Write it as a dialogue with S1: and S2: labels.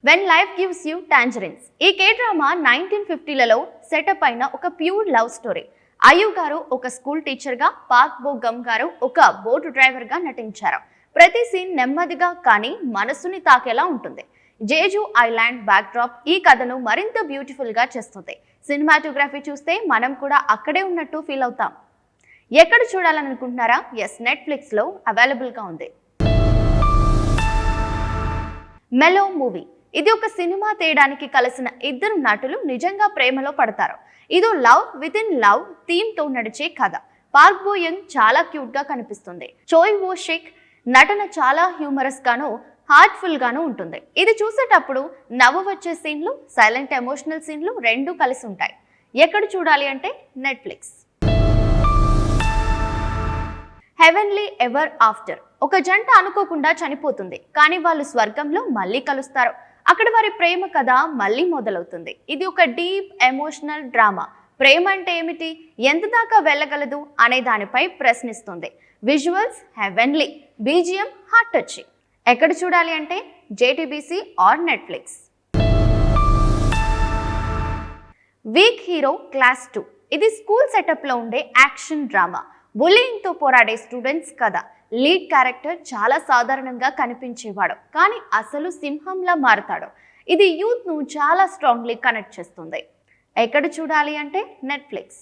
S1: When life gives you tangerines. ఈ K drama 1950లలో setup అయిన ఒక ప్యూర్ లవ్ స్టోరీ. అయ్యూ గారు ఒక స్కూల్ టీచర్గా, పాక్ బో గమ్ గారు ఒక బోటు డ్రైవర్గా నటించారు. ప్రతి సీన్ నెమ్మదిగా కానీ మనసుని తాకేలా ఉంటుంది. జేజు ఐలాండ్ బ్యాక్డ్రాప్ ఈ కథను మరింత బ్యూటిఫుల్గా చేస్తుంది. సినిమాటోగ్రఫీ చూస్తే మనం కూడా అక్కడే ఉన్నట్టు ఫీల్ అవుతాం. ఎక్కడ చూడాలనుకుంటున్నారా? ఎస్, నెట్ఫ్లిక్స్లో అవైలబుల్గా ఉంది. మెలో మూవీ. ఇది ఒక సినిమా తీయడానికి కలిసిన ఇద్దరు నటులు నిజంగా ప్రేమలో పడతారు. ఇదో love with in love theme తో నడిచే కథ. పార్క్ బో యంగ్ చాలా క్యూట్ గా కనిపిస్తుంది. చోయ్ వో షిక్ నటన చాలా హ్యూమరస్ గాను హార్ట్ఫుల్ గాను ఉంటుంది. ఇది చూసేటప్పుడు నవ్వు వచ్చే సీన్లు, సైలెంట్ ఎమోషనల్ సీన్లు రెండూ కలిసి ఉంటాయి. ఎక్కడ చూడాలి అంటే నెట్ఫ్లిక్స్. Heavenly ever after. ఒక జంట అనుకోకుండా చనిపోతుంది, కానీ వాళ్ళు స్వర్గంలో మళ్ళీ కలుస్తారు. అక్కడ వారి ప్రేమ కథ మళ్ళీ మొదలవుతుంది. ఇది ఒక డీప్ ఎమోషనల్ డ్రామా. ప్రేమ అంటే ఏమిటి, ఎంత దాకా వెళ్ళగలదు అనే దానిపై ప్రశ్నిస్తుంది. Visuals heavenly, BGM heart touching. ఎక్కడ చూడాలి అంటే JTBC or Netflix. Weak hero class 2. ఇది స్కూల్ సెటప్ లో ఉండే యాక్షన్ డ్రామా. బుల్లింగ్ తో పోరాడే స్టూడెంట్స్ కథ. లీడ్ క్యారెక్టర్ చాలా సాధారణంగా కనిపించేవాడు, కానీ అసలు సింహంలా మారుతాడు. ఇది యూత్ ను చాలా స్ట్రాంగ్లీ కనెక్ట్ చేస్తుంది. ఎక్కడ చూడాలి అంటే నెట్ఫ్లిక్స్.